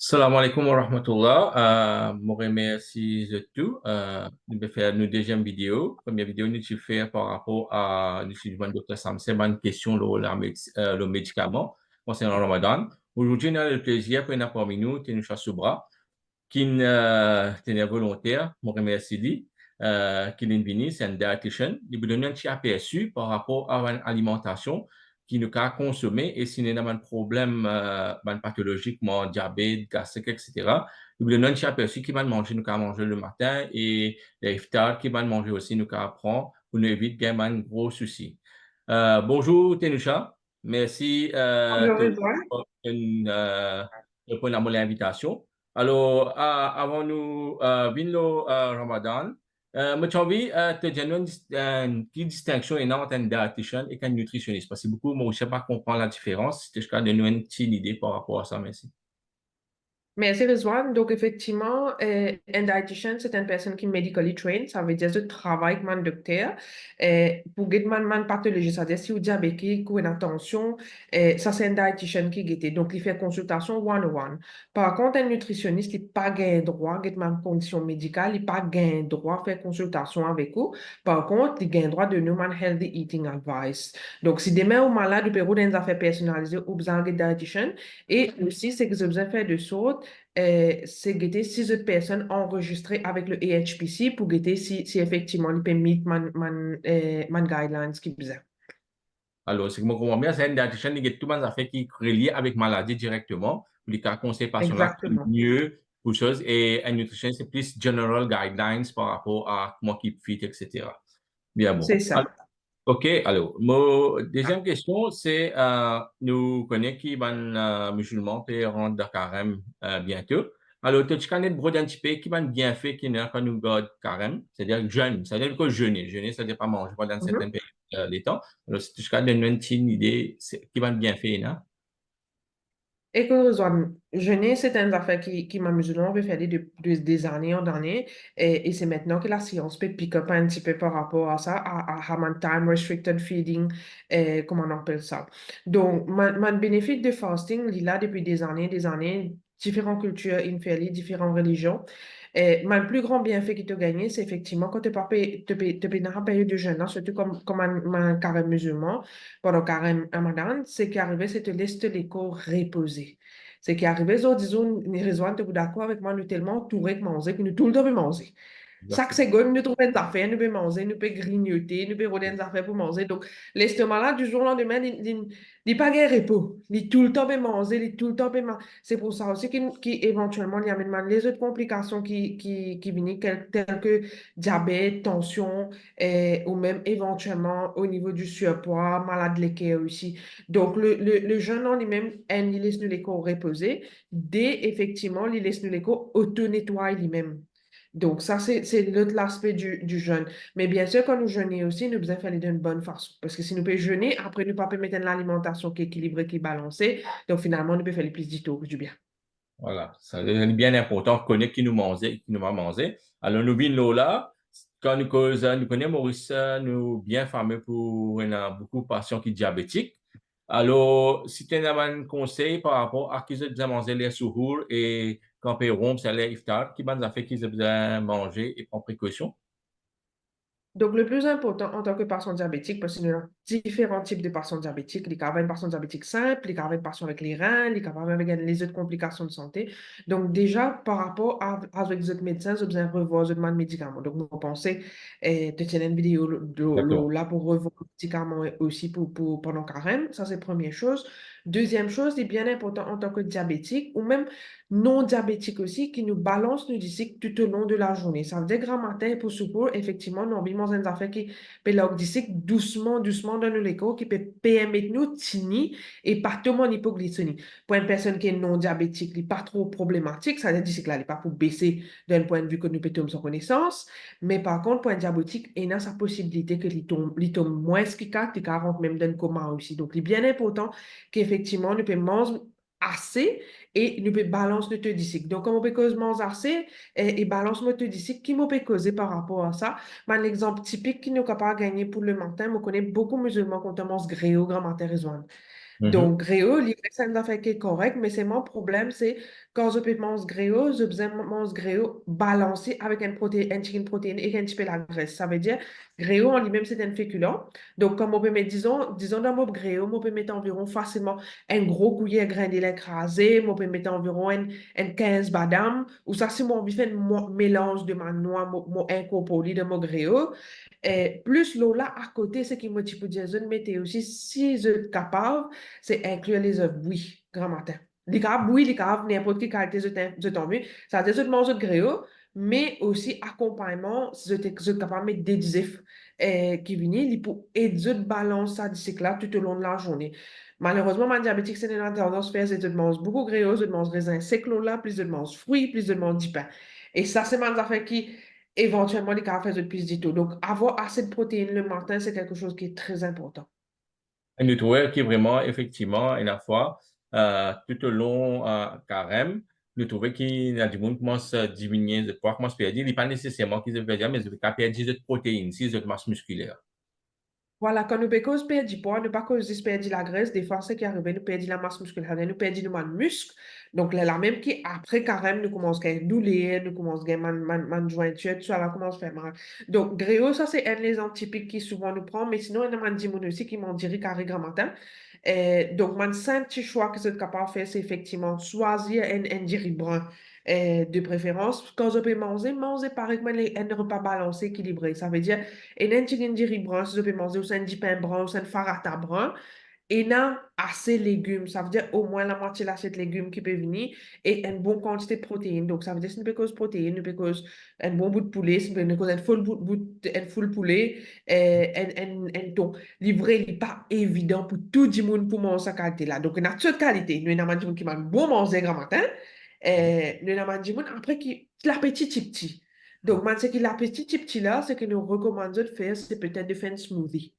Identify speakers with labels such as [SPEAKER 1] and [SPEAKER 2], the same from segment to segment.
[SPEAKER 1] Salam alaikum wa rahmatullah. Je remercie de tout. Nous allons faire notre deuxième vidéo. Première vidéo, nous allons faire par rapport à nous suivons le docteur Sam. C'est une question le médicament concernant le Ramadan. Aujourd'hui, nous avons le plaisir pour nous parmi nous, Tenusha Soubra, qui est volontaire. Je remercie lui, qui est venu, c'est un diététicien. Il vous donne un petit aperçu par rapport à l'alimentation qui nous a consommé et si nous avons un problème pathologique, comme diabète, gastrique, etc. Il vous donne un petit aperçu qui va manger, nous avons manger le matin et l'iftar qui va manger aussi, nous avons prendre pour nous éviter un gros souci. Bonjour Tenusha, merci
[SPEAKER 2] Bonjour, Rizwan.
[SPEAKER 1] pour l'invitation. Alors, avant nous venir Ramadan, moi, j'ai envie de te dire une petite distinction énorme entre un diététicien et un nutritionniste. Parce que beaucoup, moi, je ne sais pas comprendre la différence. Je te donner une petite idée par rapport à ça, merci.
[SPEAKER 2] Merci, Rizwan. Donc, effectivement, un diététicien, c'est une personne qui est medically trained. Ça veut dire que je travaille avec un docteur pour guérir une pathologie. C'est-à-dire, si vous êtes diabétique ou une tension, ça, c'est un diététicien qui guette. Donc, il fait consultation one-on-one. Par contre, un nutritionniste, il n'a pas gain droit, guette une condition médicale, il n'a pas gain droit faire consultation avec vous. Par contre, il gain droit de nous un healthy eating advice. Donc, si demain, vous êtes malade, vous pouvez des affaires personnalisées, vous besoin d'un diététicien. Et aussi, c'est que je besoin faire de sorte c'est guetter 6 autres personnes enregistrées avec le AHPC pour guetter si effectivement il peut meet man guidelines qui besoin.
[SPEAKER 1] Alors, c'est que moi, je comprends bien, c'est un diététicien qui a tout le monde fait qui est relié avec maladie directement. Les cas conseils par là,
[SPEAKER 2] Exactement.
[SPEAKER 1] mieux pour chose. Et un nutritionniste, c'est plus general guidelines par rapport à comment keep fit, etc. Bien bon.
[SPEAKER 2] C'est ça.
[SPEAKER 1] OK, alors, ma deuxième question, c'est, nous connaissons qui van musulmans peut rendre de carême bientôt. Alors, tu connais un petit peu qui van bien fait qui n'a quand nous garde carême, c'est-à-dire jeûne, c'est-à-dire que jeûner, jeûner, c'est-à-dire pas manger pendant certaines
[SPEAKER 2] Mhm.
[SPEAKER 1] périodes des temps. Alors, si tu connais une petite idée, qui van bien fait, non?
[SPEAKER 2] Et que Rizwan, jeûner, c'est une affaire qui m'amuse. On peut faire des années en années. Et c'est maintenant que la science peut pick up un petit peu par rapport à ça, à mon time restricted feeding, comment on appelle ça. Donc, mon bénéfice de fasting, il est là depuis des années, différentes cultures, inférieures, différentes religions. Et mon plus grand bienfait qui te gagné, c'est effectivement quand tu es dans une période de jeûne, hein, surtout comme un carême musulman pendant carême Ramadan, ce qui est arrivé, c'est de laisser les corps reposer. Ce qui est arrivé, so, disons, les raisons, tu es d'accord avec moi, nous tellement entourés de manger, que nous tout le temps manger. Chaque
[SPEAKER 1] Exactement.
[SPEAKER 2] seconde, nous trouvons des affaires, nous pouvons manger, nous pouvons grignoter, nous pouvons rouler des affaires pour manger. Donc, l'estomac-là, du jour au lendemain, il n'est pas de repos. Il est tout le temps peut manger, il est tout le temps peut manger. C'est pour ça aussi qu'éventuellement, il y a même les autres complications qui viennent, telles que diabète, tension, ou même éventuellement au niveau du surpoids, malade laitière aussi. Donc, le jeûne en lui-même, il laisse nous les corps reposer. Dès, effectivement, il laisse nous les corps auto-nettoyer lui-même. Donc, ça, c'est l'autre aspect du jeûne. Mais bien sûr, quand nous jeûnons aussi, nous devons faire les d'une bonne façon. Parce que si nous pouvons jeûner, après, nous ne pouvons pas mettre une alimentation qui est équilibrée, qui est balancée. Donc, finalement, nous pouvons faire le plus du tout, du bien.
[SPEAKER 1] Voilà, ça devient bien important, connaître qui nous mangeait, qui nous va manger. Alors, nous venons là, quand nous causons, nous connaissons Maurice, nous bien fameux pour, on a beaucoup de patients qui sont diabétiques. Alors, si tu as un conseil par rapport à qui ont besoin manger les souhours et quand ils rompent, c'est les iftar, qui ont fait qu'ils ont besoin manger et prendre précaution?
[SPEAKER 2] Donc, le plus important en tant que patient diabétique, parce qu'il y a différents types de patients diabétiques, les cas une patient diabétique simple, les cas patient avec les reins, les cas avec les autres complications de santé. Donc, déjà, par rapport avec les autres médecins, vous avez revoir les autres médicaments. Donc, vous pensez, te tiens une vidéo
[SPEAKER 1] Exactement.
[SPEAKER 2] là pour revoir les médicaments aussi pendant carême. Ça, c'est la première chose. Deuxième chose, c'est bien important en tant que diabétique ou même non diabétique aussi, qui nous balance nous d'ici tout au long de la journée. Ça veut dire grand matin pour souper, effectivement, nous avons une affaire qui peut leur d'ici doucement, doucement dans le corps, qui peut permettre nous tini et pas tout mon hypoglycémie. Pour une personne qui est non diabétique, qui n'est pas trop problématique, ça veut dire que là, il n'est pas pour baisser d'un point de vue que nous peut sans connaissance, mais par contre, pour un diabétique, il y a sa possibilité que il tombe moins qu'il 40 même dans le coma aussi. Donc, il est bien important qu'effectivement, nous pouvons manger assez et nous peut balance notre disque. Donc, comme on peut causer assez et balance notre disque, qui peut causer par rapport à ça? Un exemple typique qui nous capable de gagner pour le matin, je connais beaucoup de musulmans qui ont tendance gré au grand matin raison.
[SPEAKER 1] Mhm.
[SPEAKER 2] Donc, gréo, livrer ça nous a fait qui est correct, mais c'est mon problème, c'est quand je peux manger gréo, je besoin manger gréo balancé avec une chicken protéine et un petit peu la graisse. Ça veut dire, gréo en lui-même, c'est un féculent. Donc, comme on peut mettre, disons dans mon gréo, on peut mettre environ facilement un gros cuillère grain de lait écrasé, on peut mettre environ un 15 badam, ou ça, c'est mon envie de faire un mélange de ma noix, mon incorporé de mon gréo. Plus l'eau là à côté, ce qui me dit pour dire, je mettais aussi, si je suis capable, c'est inclure les œufs bouillis, grand matin. Les capables bouillis, les capables, n'importe quelle qualité je t'en veux. Ça veut dire, je mange de gréo, mais aussi accompagnement, je suis capable de mettre des œufs qui viennent pour aider de balance ça d'ici là tout au long de la journée. Malheureusement, ma diabétique, c'est une tendance à faire, c'est de manger beaucoup de gréo, de manger raisin sec là, plus de manger fruits, plus de manger du pain. Et ça, c'est ma affaire qui éventuellement les cafards de plus du tout. Donc, avoir assez de protéines le matin, c'est quelque chose qui est très important.
[SPEAKER 1] Et nous trouvons que vraiment, effectivement, une fois, tout au long carême, nous trouvons qu'il y a du monde qui commence à diminuer de poids, commence à perdre. Il n'est pas nécessairement qu'ils veulent perdre, mais ils veulent perdre de protéines, si de masse musculaire.
[SPEAKER 2] Voilà, quand nous perdons du poids, nous pas cause de perdre la graisse, des fois, ce qui arrive, nous perdons la masse musculaire, nous perdons le muscle. Donc, là, même qui, après carême, nous commençons à douleur, nous commençons à man jointure, tout ça, là, commence à faire mal. Donc, gréo, ça, c'est un des exemples typiques qui souvent nous prend, mais sinon, il y a des gens aussi qui m'ont dit carré grand matin. Donc, mon cinq petit choix que vous êtes capable de faire, c'est effectivement choisir un diri brun. De préférence, quand je peux manger, manger pareil comme un repas balancé, équilibré. Ça veut dire, et un chicken diri brun, si je peux manger, ou c'est un du pain brun, ou c'est un farata brun, et n'a assez de légumes. Ça veut dire au moins la moitié de l'assiette de légumes qui peut venir et une bonne quantité de protéines. Donc, ça veut dire si nous peut cause protéines, nous peut cause un bon bout de poulet, si nous peut cause un un full poulet, un ton. Livrer n'est pas évident pour tout le monde pour manger sa qualité là. Donc, on a toute qualité. Nous avons des gens qui mangent bon manger grand matin. Nous avons des gens après qui l'appétit petit petit. Donc, moi, ce qui l'appétit petit petit là, ce que nous recommandons de faire, c'est peut-être de faire un smoothie.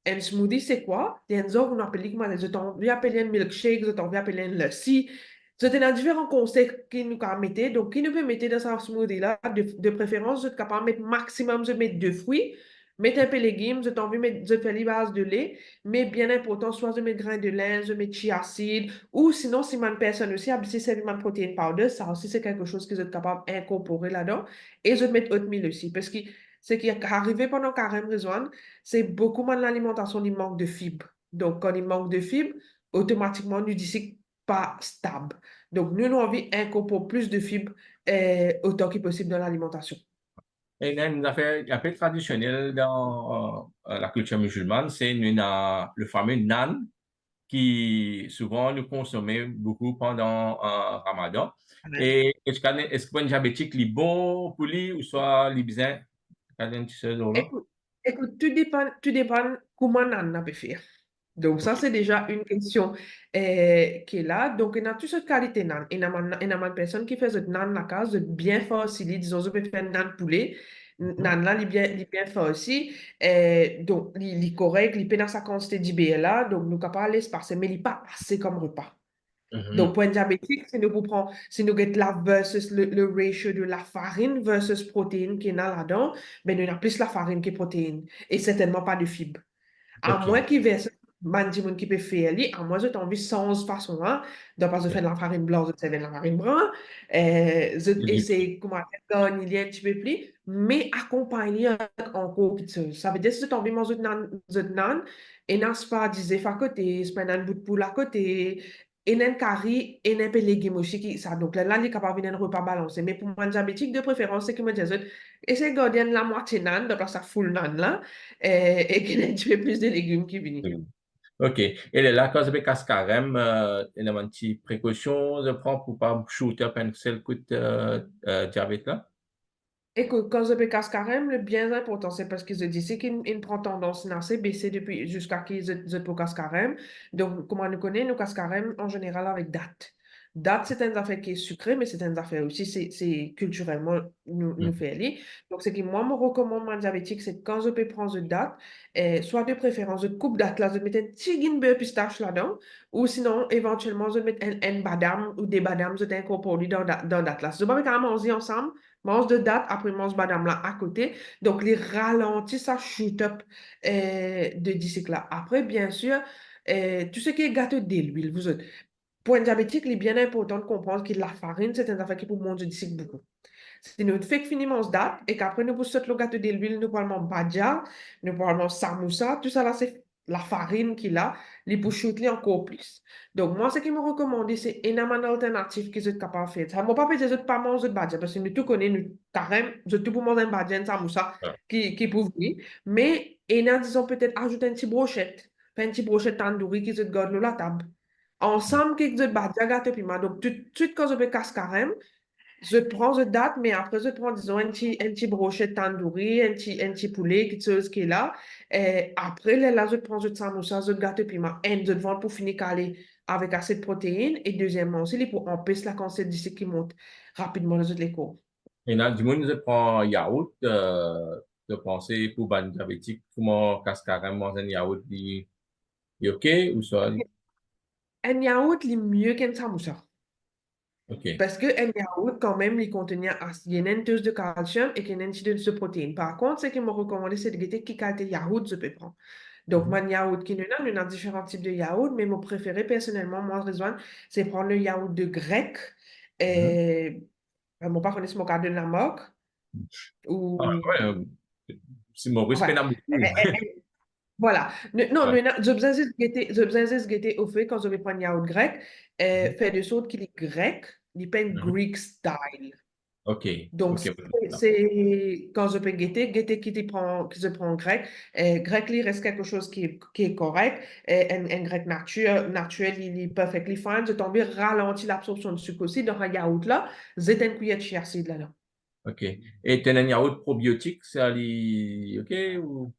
[SPEAKER 2] Un smoothie, c'est quoi? Il y a une zone qu'on appelle, comment je t'en vais appeler un milkshake, je t'en vais appeler un lassi. C'est dans différents concepts qui nous permettent. Donc, qui nous peut mettre dans ce smoothie-là, de préférence, je suis capable de mettre maximum, je mettre deux fruits, mettre un peu de légumes, je t'en vais mettre, je fais les bases de lait, mais bien important, soit je mets grain de lin, je mets chia seed, ou sinon, si une personne aussi a besoin de ma protéine powder, ça aussi, c'est quelque chose que je suis capable d'incorporer là-dedans. Et je mets oatmeal aussi, parce que ce qui est arrivé pendant carême raison, c'est beaucoup moins de l'alimentation, il manque de fibres. Donc, quand il manque de fibres, automatiquement, nous disons que pas stable. Donc, nous avons envie d'incorporer plus de fibres autant que possible dans l'alimentation.
[SPEAKER 1] Et il y a une affaire un peu traditionnelle dans la culture musulmane, c'est le fameux nan qui souvent nous consommons beaucoup pendant Ramadan. Et est-ce qu'un diabétique est bon pour lui ou soit il besoin d'un petit là?
[SPEAKER 2] Écoute, écoute, tout dépend comment on a pu faire. Donc, ça, c'est déjà une question qui est là. Donc, il y a toute cette qualité nan. Il y a une personne qui fait ce nan la case, de bien facile. Disons, je peux faire nan poulet.
[SPEAKER 1] Mhm,
[SPEAKER 2] Nan là, il est bien fait aussi. Donc, il est correct. Il est dans sa quantité d'IBA là. Donc, nous ne pouvons pas l'espacer, mais il n'est pas assez comme repas. Donc,
[SPEAKER 1] mhm.
[SPEAKER 2] pour un diabétique, si nous avons la versus le ratio de la farine versus protéine qui est là-dedans, ben, nous avons plus la farine que protéine. Et certainement pas de fibres. À
[SPEAKER 1] OK.
[SPEAKER 2] moins qu'il verse man qui peut faire li, à moins que envie sans façon hein, de pas se faire de la farine blanche, de faire de la farine brune, et c'est comment il y a un petit peu plus, mais accompagné avec encore quelque chose. Ça veut dire si tu as envie de manger de nan, et n'a pas des à côté, c'est pas un bout de poule à côté, et un curry, et un peu de légumes aussi, ça. Donc là, il est capable de faire un repas balancé. Mais pour moi, diabétique de préférence, c'est que me disent, essaye de garder la moitié nan, de place à full nan là, et qu'il y ait un petit peu plus de légumes qui viennent.
[SPEAKER 1] Mhm. OK. Et là, quand je vais casse carême, il y a une petite précaution je prends pour pas shooter up un seul coup de diabète là?
[SPEAKER 2] Écoute, quand je casse carême, le bien important, c'est parce que je dis qu'il prend tendance à se baisser depuis jusqu'à qu'il je pour casse carême. Donc, comment nous connaissons, nous casse carême en général avec date. Date, c'est une affaire qui est sucrée, mais c'est une affaire aussi, c'est culturellement nous
[SPEAKER 1] Mhm.
[SPEAKER 2] fait aller. Donc, ce que moi me recommande, ma diabétique, c'est que quand je peux prendre une date, soit de préférence, je coupe date là, je mets un petit gain beurre pistache là-dedans, ou sinon, éventuellement, je mets un badam ou des badames, je t'incorpore dans date là. Je vais pas manger ensemble. Mange de date, après mange madame là à côté. Donc, les ralentis, ça shoot up de d'ici là. Après, bien sûr, tout ce qui est gâteau d'huile, vous autres. Pour un diabétique, il est bien important de comprendre que la farine, c'est une affaire qui peut manger d'ici beaucoup. Si nous fait finiment ce date et qu'après nous poussons le gâteau de l'huile, nous parlons badja, nous parlons samoussa, tout ça là, c'est la farine qu'il a, les pour shooter encore plus. Donc, moi, ce qui me recommande, c'est une alternative qu'ils sont capables de faire. Ça ne va pas dire que pas manger de badja, parce que nous tout connaissons, nous, carrément, je tout pour manger un badja, un samoussa,
[SPEAKER 1] Ouais.
[SPEAKER 2] qui pour venir. Mais, disons, peut-être ajouter une petite brochette, faire une petite brochette tandoori qui se garde la table. Ensemble, qu'ils se badja gâteau piment. Donc, tout de suite, quand je fais casse carême, je prends, je date, mais après, je prends, disons, un petit brochette tandoori, un petit poulet, quelque chose qui est là. Et après, là, je prends, je samoussa, je gâteau piment. Un, je devant pour finir caler avec assez de protéines. Et deuxièmement, aussi, il pour empêcher la quantité d'ici qui monte rapidement dans les cours.
[SPEAKER 1] Et là, du monde, je prends yaourt, de penser pour ban diabétique, comment cascarem manger un yaourt, il OK ou ça?
[SPEAKER 2] Un yaourt, il est mieux qu'un samoussa.
[SPEAKER 1] OK.
[SPEAKER 2] Parce que un yaourt, quand même, il contient il y a une dose de calcium et qu'il y a une dose de protéines. Par contre, ce qui me recommande, c'est de goûter qui qualité yaourt je peux prendre. Donc,
[SPEAKER 1] Mhm.
[SPEAKER 2] mon yaourt qui nous a différents types de yaourt, mais mon préféré, personnellement, moi, Rizwan, c'est prendre le yaourt de grec.
[SPEAKER 1] Mhm.
[SPEAKER 2] Et, mon pas connaître mon cas de la moque.
[SPEAKER 1] Ah,
[SPEAKER 2] Ou,
[SPEAKER 1] ouais, si Maurice
[SPEAKER 2] ouais.
[SPEAKER 1] peine à
[SPEAKER 2] Eh,
[SPEAKER 1] beaucoup.
[SPEAKER 2] eh, Non,
[SPEAKER 1] Ouais.
[SPEAKER 2] je besoin juste guetter au fait quand je vais prendre yaourt grec,
[SPEAKER 1] Mhm.
[SPEAKER 2] faire de sorte qu'il est grec, il n'est pas
[SPEAKER 1] Mhm.
[SPEAKER 2] Greek style.
[SPEAKER 1] OK.
[SPEAKER 2] Donc,
[SPEAKER 1] OK.
[SPEAKER 2] c'est quand je peux guetter qui se prend grec. Grec, il reste quelque chose qui est correct. Un grec naturel, il est perfectly fine. Je tombe ralentit l'absorption de sucre aussi. Dans un yaourt là, j'ai une cuillère de chia seed là-dedans.
[SPEAKER 1] OK. Et t'as un yaourt probiotique, ça OK ou?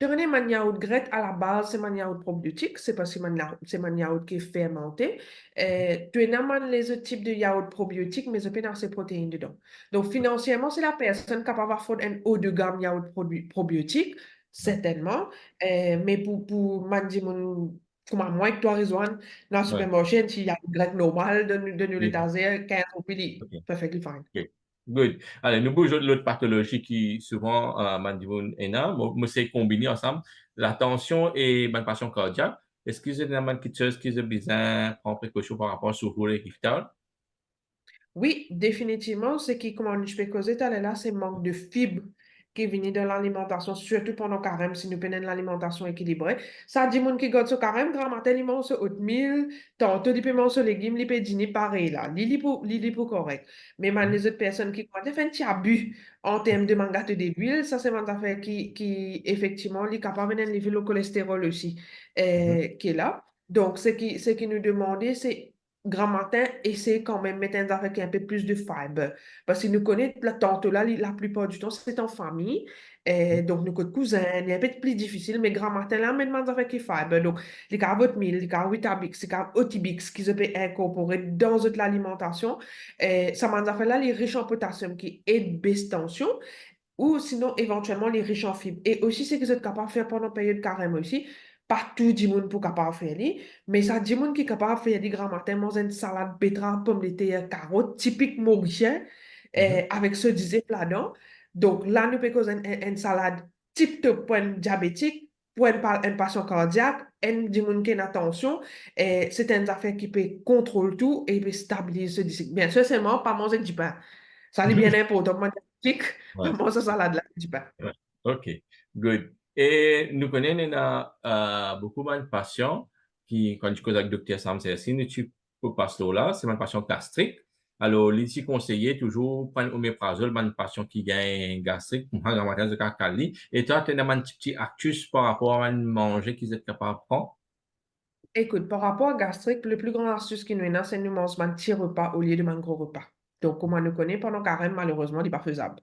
[SPEAKER 2] Dernier man yaourt grec, à la base, c'est man yaourt probiotique. C'est parce que c'est man yaourt qui est fermenté. Tu as les autres types de yaourt probiotiques, mais il n'y a pas assez de protéines dedans. Donc, financièrement, c'est la personne capable d'avoir fait un haut de gamme yaourt probiotique, certainement. Mais pour man di moun, comme moi et toi, Rizwan, dans le
[SPEAKER 1] Ouais.
[SPEAKER 2] supermarché, si yaourt grec normal, de nous
[SPEAKER 1] Oui.
[SPEAKER 2] l'étagère, 15 roupies,
[SPEAKER 1] OK.
[SPEAKER 2] perfectly fine.
[SPEAKER 1] OK. Good. Allez, nous bougeons de l'autre pathologie qui souvent, mandibule ENA, moi, c'est combiné ensemble, la tension et ma passion cardiaque. Est-ce que c'est une quelque chose qui est besoin de prendre précaution par rapport à ce rôle équitable?
[SPEAKER 2] Oui, définitivement, ce qui, comme je peux causer tout à l'heure, c'est manque de fibres qui vient de l'alimentation, surtout pendant le carême, si nous prenons l'alimentation équilibrée. Ça dit, moun qui gâte ce carême, grand matin, il mange oatmeal, tantôt, il peut manger légumes, il peut dîner pareil, là. Pour correct. Mais
[SPEAKER 1] Mhm.
[SPEAKER 2] les autres personnes qui ont fait un petit abus en termes de mangat de d'huile, ça, c'est une affaire qui effectivement, est capable d'élever le cholestérol aussi,
[SPEAKER 1] Mhm.
[SPEAKER 2] qui est là. Donc, ce qui nous demandait, c'est grand matin, essayer quand même de mettre un avec un peu plus de fibre. Parce que nous connaissons la tante là, la plupart du temps, c'est en famille. Et donc, nous connaissons cousins, il est un peu plus difficile, mais grand matin, là, mettons avec les fibres. Donc, les carottes mille, les carottes Weetabix, les carottes Otibix, qui se peuvent incorporer dans toute l'alimentation. Et ça m'a fait là, les riches en potassium qui aident baisse tension ou sinon éventuellement les riches en fibres. Et aussi, c'est que vous êtes capable de faire pendant la période carême aussi. Pas tout le monde pour capable de faire, mais ça, du monde qui est capable de faire des grands matins, manger une salade, betterave, pommes de terre, carottes, typique mauricien,
[SPEAKER 1] Mhm.
[SPEAKER 2] avec ce disait là-dedans. Donc là, nous pouvons faire une salade type de pour un diabétique, pour un patient cardiaque, un du monde qui a une attention. Et c'est une affaire qui peut contrôler tout et peut stabiliser ce disque. Bien sûr, c'est mort, pas manger du pain. Ça, c'est bien important. Moi, diabétique,
[SPEAKER 1] Ouais.
[SPEAKER 2] manger salade là, du pain.
[SPEAKER 1] Ouais. OK, good. Et nous connaissons beaucoup de patients qui, quand je cause avec le docteur Sam Sersi, nous tu peux passer là, c'est un patient gastrique. Alors, ici conseillé toujours prendre oméprazole, un patient qui gagne gastrique, pour prendre un matin de cacali. Et toi, tu as un petit actus par rapport à manger qu'ils sont capables de prendre?
[SPEAKER 2] Écoute, par rapport à gastrique, le plus grand astuce qui nous est, c'est de nous manger un petit repas au lieu de un gros repas. Donc, comme on le connaît, pendant carême, malheureusement, il n'est pas faisable.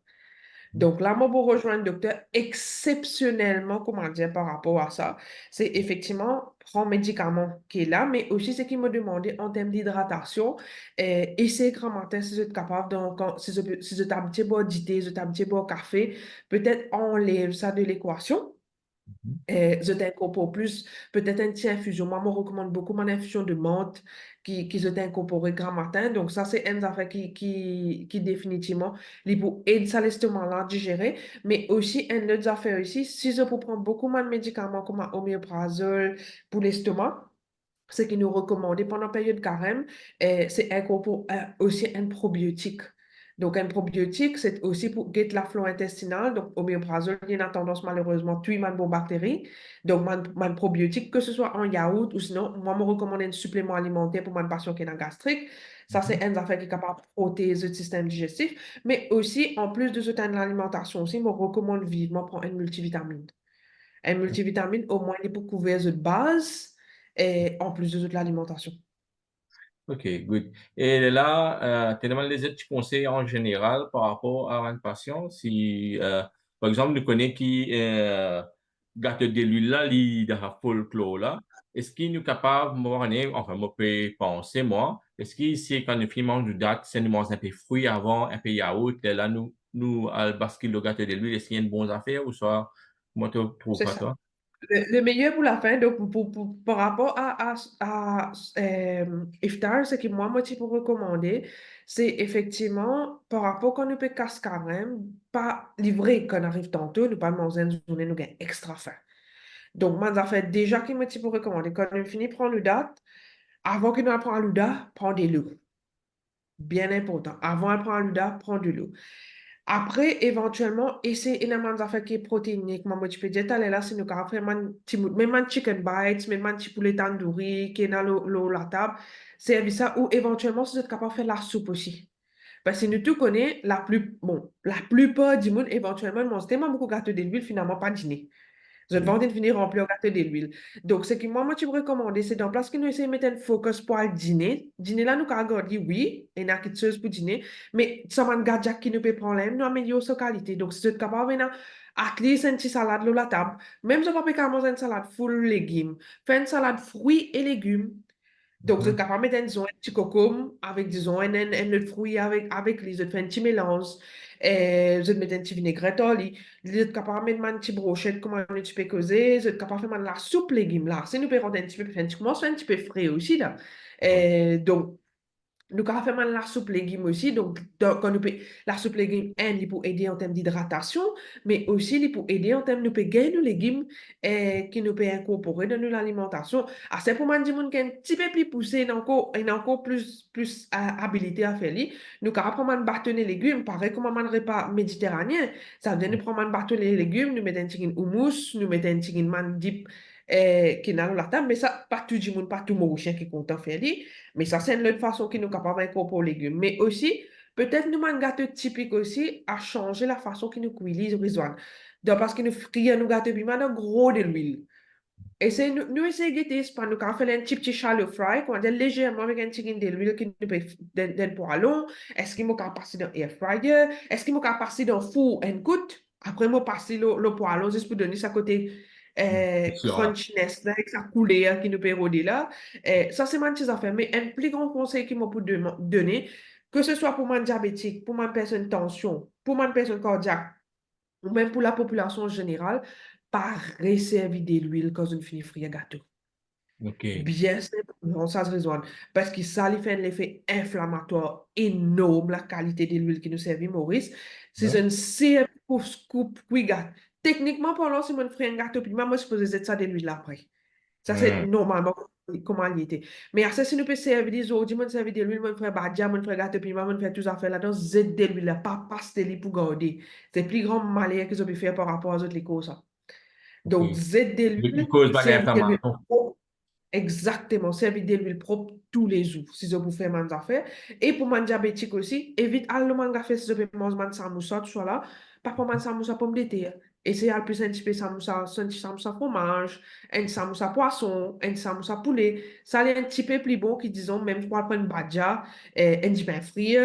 [SPEAKER 2] Donc là, moi, pour rejoindre le docteur, exceptionnellement, comment dire, par rapport à ça, c'est effectivement prendre médicament qui est là, mais aussi ce qui me demandait en termes d'hydratation, essayer grand matin, si vous êtes capable, donc, si vous êtes habitué à boire du thé, si vous êtes habitué à boire café, peut-être enlève ça de l'équation
[SPEAKER 1] Mhm.
[SPEAKER 2] Je t'incorpore plus, peut-être une petite infusion. Moi, je me recommande beaucoup mon infusion de menthe qui je t'incorpore grand matin. Donc, ça, c'est une affaire qui définitivement, il pour aider ça l'estomac à digérer. Mais aussi, une autre affaire aussi, si je peux prendre beaucoup de médicaments comme oméprazole pour l'estomac, ce qui nous recommandé pendant la période carême, c'est aussi un probiotique. Donc, un probiotique, c'est aussi pour guetter la flore intestinale. Donc, oméprazole, il y a tendance malheureusement à tuer ma bonne bactérie. Donc, mon probiotique, que ce soit en yaourt ou sinon, moi, je recommande un supplément alimentaire pour ma patient qui est dans gastrique. Ça, c'est
[SPEAKER 1] Mhm.
[SPEAKER 2] une affaire qui est capable de protéger le système digestif. Mais aussi, en plus de ce temps de l'alimentation aussi, je recommande vivement prendre une multivitamine. Un multivitamine, au moins, il peut couvrir de base et en plus de toute l'alimentation.
[SPEAKER 1] OK, good. Et là, tu demandes les autres conseils en général par rapport à un patient. Si, par exemple, nous connaissons qui gâte de l'huile là, li de la folklore là, est-ce qu'il est capable, moi, enfin, moi, peux penser, moi, est-ce qu'il c'est quand nous mange du date, c'est nous mange un peu fruits avant, un peu yaourt, et là, à basculer le gâteau de l'huile, est-ce qu'il y a une bonne affaire ou soit, comment tu trouves
[SPEAKER 2] C'est
[SPEAKER 1] ça,
[SPEAKER 2] ça.
[SPEAKER 1] toi?
[SPEAKER 2] Le meilleur pour la fin, donc par rapport à Iftar, ce que moi, je peux recommander, c'est effectivement par rapport quand nous peut casse carême, pas livrer quand on arrive tantôt, nous pas manger une journée, nous gagnons extra faim. Donc, moi, ça fait déjà que moi, je peux recommander, quand on finit prendre le date, avant que nous apprenions le date, prends de l'eau. Bien important. Avant de prendre le date, prends de l'eau. Après, éventuellement, essayer énormément d'affaires qui est protéinique. Moi, tu peux dire, t'as là, si nous avons fait même un chicken bites, même un petit poulet tandoori qui est dans la table, c'est ça. Ou éventuellement, si vous êtes capable de faire la soupe aussi. Parce que nous tous connaissons, la plupart du monde, éventuellement, mange tellement beaucoup de gâteaux d'huile, finalement, pas dîner. Vous êtes
[SPEAKER 1] Oui.
[SPEAKER 2] vendu de venir remplir gâteau de l'huile. Donc, ce que moi, tu me recommandes, c'est dans place que nous essayons de mettre un focus pour le dîner. Dîner là, nous avons regardé, oui, il y a quelque chose pour dîner, mais ça m'a gardé qui nous peut prendre, nous améliorer sa qualité. Donc, si vous êtes capable de at least une petite salade sur la table, même si vous ne pouvez pas manger une salade full légumes, faites une salade fruits et légumes. Donc, vous êtes
[SPEAKER 1] Mhm.
[SPEAKER 2] capable de mettre disons, un petit cocombe avec, disons, un autre fruit avec lui. Vous êtes fait un petit mélange. Et vous êtes mettre un petit vinaigrette au lit. Vous êtes capable de mettre un petit brochette, comment on tu peux causer. Vous êtes capable de faire de la soupe légumes là. Si nous pouvons rendre un petit peu, tu commences à faire un petit peu frais aussi là.
[SPEAKER 1] Oui.
[SPEAKER 2] Et donc, nous avons fait mal la soupe légumes aussi. Donc, quand nous la soupe légumes, il pour aider en termes d'hydratation, mais aussi il pour aider en termes de gagner nos légumes qui nous peut incorporer dans notre alimentation. Ah, c'est pour moi dire qui est un petit peu plus poussé, il a encore plus habilité à faire. Nous avons prendre un bâton de légumes, pareil comme un repas méditerranéen. Ça veut dire nous prendre un bâton de légumes, nous mettons un petit hummus, nous mettons un petit mandip qui est dans la table, mais ça, pas tout le monde, pas tout le Mauricien qui est content de faire. Mais ça, c'est une autre façon qui nous capable d'incorporer les légumes. Mais aussi, peut-être nous, un gâteau typique aussi, à changer la façon que nous cuisons les risoles. Donc, parce que nous frions nos gâteaux, puis maintenant, gros de l'huile. Et c'est nous essayons de guetter, par nous, quand on fait un petit shallow fry, quand on dit légèrement avec un petit de l'huile qui nous peut dans le poêlon. Est-ce qu'il m'a passer dans air fryer? Est-ce qu'il m'a passer dans four and cook? Après, moi, passer le poêlon juste pour donner ça côté
[SPEAKER 1] C'est sûr, là.
[SPEAKER 2] crunchiness, là, avec sa couleur qui nous peut rôder là. Ça, c'est ma petite affaire. Mais un plus grand conseil qu'il m'a pour donner, que ce soit pour mon diabétique, pour ma personne tension, pour ma personne cardiaque, ou même pour la population en général, pas resservir de l'huile quand on finit frire gâteau.
[SPEAKER 1] OK.
[SPEAKER 2] Bien simplement, ça se raisonne. Parce que ça lui fait un effet inflammatoire énorme, la qualité de l'huile qui nous servit, Maurice. C'est
[SPEAKER 1] Ouais.
[SPEAKER 2] une série pour scoop, oui, gâteau. Techniquement parlant, si on fait un gâteau, puis moi, je suppose que ça de l'huile après. Ça, c'est
[SPEAKER 1] Hmm.
[SPEAKER 2] normalement comment il était. Mais après, si nous pouvons servir des autres, moi, servir de l'huile, moi, je fais badia, moi, je fais gâteau, puis moi, je fais tout ça affaires là-dedans, Z de l'huile, là, pas passer pour garder. C'est le plus grand malheur que vous pouvez faire par rapport aux autres les causes.
[SPEAKER 1] OK.
[SPEAKER 2] Donc, Z de
[SPEAKER 1] Il
[SPEAKER 2] l'huile,
[SPEAKER 1] cause pas
[SPEAKER 2] servir de l'huile.
[SPEAKER 1] d'inflammation.
[SPEAKER 2] Exactement, servir de l'huile propre tous les jours, si je vous faites mes affaires. Et pour mon diabétique aussi, évite à le manger fait si je peux manger mon samoussa, tout ça là. Pas pour mon samoussa pomme de terre. Essayez à plus un petit peu samoussa, un petit samoussa fromage, un samoussa poisson, un samoussa poulet. Ça est un petit peu plus bon qui disons, même pour prendre une badja, un petit pain frit.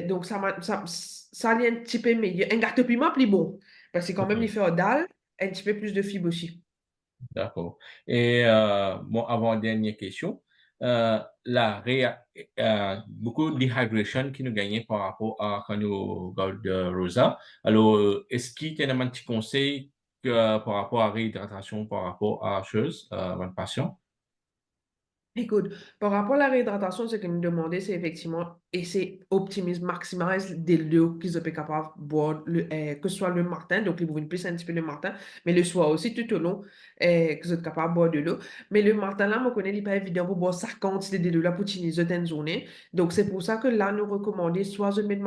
[SPEAKER 2] Donc ça est un petit peu meilleur. Un gâteau piment plus bon. Parce que quand même, il
[SPEAKER 1] OK.
[SPEAKER 2] fait dalle, un petit peu plus de fibres aussi.
[SPEAKER 1] D'accord. Et bon, avant-dernière question. La beaucoup de dehydration qui nous gagnait par rapport à quand nous regardons de Rosa. Alors, est-ce qu'il y a un petit conseil par rapport à réhydratation, par rapport à chose, votre patient?
[SPEAKER 2] Écoute, par rapport à la réhydratation, ce que me demandait, c'est effectivement essayer optimiser, maximiser de l'eau qu'ils soient capables de boire, que ce soit le matin, donc ils vont plus un petit peu le matin, mais le soir aussi, tout au long, qu'ils soient capables de boire de l'eau. Mais le matin, là, on connaît, il n'est pas évident pour boire sa quantité de l'eau là pour utiliser une journée. Donc, c'est pour ça que là, nous recommandons, soit je mets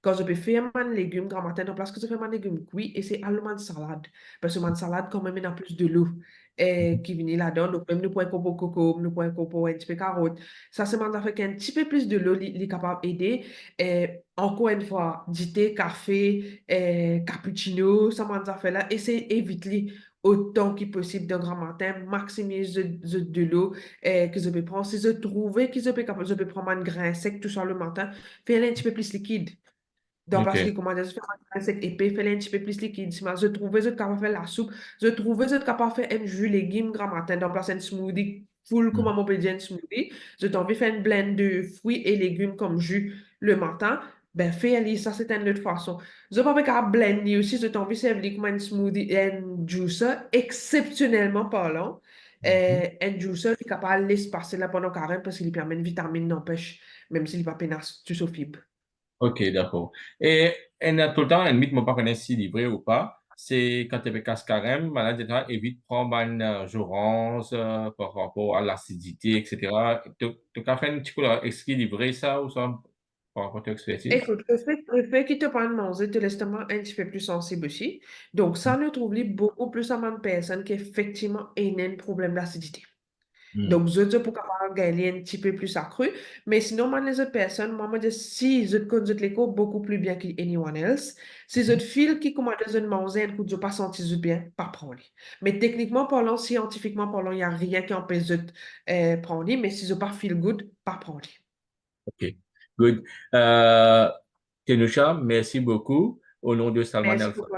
[SPEAKER 2] quand je peux faire un légume grand matin, en place que je fais un légume cuit, et c'est allemande salade. Parce que une salade, quand même, il y a plus de l'eau qui vient là-dedans. Donc, même nous pouvons couper coco, nous pouvons couper un petit peu carotte. Ça, c'est maintenant fait qu'un petit peu plus de l'eau, il est capable d'aider. Encore une fois, du thé, café, cappuccino, ça m'a fait là. Essayez d'éviter autant que possible de grand matin, maximiser de l'eau que je peux prendre. Si je trouve que je peux prendre un grain sec tout ça le matin, fais-le un petit peu plus liquide. Donc, parce que,
[SPEAKER 1] OK.
[SPEAKER 2] comment dire, je fais un sec épais, fais-le un petit peu plus liquide. Si je trouvais, je capable de faire la soupe. Je trouvais, je capable de faire un jus légumes grand matin. Donc, là, c'est un smoothie full,
[SPEAKER 1] Mm.
[SPEAKER 2] comment on peut dire, un smoothie. Je t'en vais faire une blend de fruits et légumes comme jus le matin. Ben, fais-le, ça, c'est une autre façon. Je peux pas faire blender aussi, je t'en vais servir comme un smoothie, un juicer, exceptionnellement parlant.
[SPEAKER 1] Mhm.
[SPEAKER 2] Un juicer qui est capable de laisser passer là pendant carême parce qu'il permet une vitamine, n'empêche, même s'il va peine tu au fibre.
[SPEAKER 1] OK, d'accord. Et tout le temps, un mythe, moi, pas connaître si livré ou pas, c'est quand tu es casse carême, malade, etc., évite de prendre une jourance par rapport à l'acidité, etc. Tu as fait un petit peu équilibrer ça ou ça par rapport à ton expertise?
[SPEAKER 2] Écoute, le fait qu'il te prenne manger te l'estomac un petit peu plus sensible aussi. Donc, ça nous trouve beaucoup plus à une personne qui effectivement a un problème d'acidité.
[SPEAKER 1] Mm.
[SPEAKER 2] Donc, je dis pour capable gagner un petit peu plus accru. Mais sinon, moi, les autres personnes, moi, je dis si je connais l'écho beaucoup plus bien qu'anyone else, si je
[SPEAKER 1] Mhm.
[SPEAKER 2] feel qui commande de manger un coup de pas senti bien, pas prendre. Mais techniquement parlant, scientifiquement parlant, il n'y a rien qui empêche de prendre. Mais si je pas feel good, pas prendre.
[SPEAKER 1] OK, good. Euh, Kenusha, merci beaucoup. Au nom de Salman
[SPEAKER 2] Merci
[SPEAKER 1] Alpha,
[SPEAKER 2] pour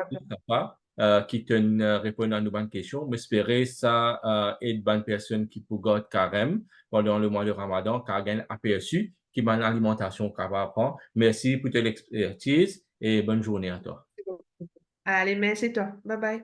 [SPEAKER 2] toi.
[SPEAKER 1] qui te répond à nos bonnes questions. J'espère ça aide bonne personne qui pour garder carême pendant le mois de Ramadan, car gagne aperçu qui m'a une alimentation capable de prendre. Merci pour ton expertise et bonne journée à toi.
[SPEAKER 2] Allez, merci toi. Bye bye.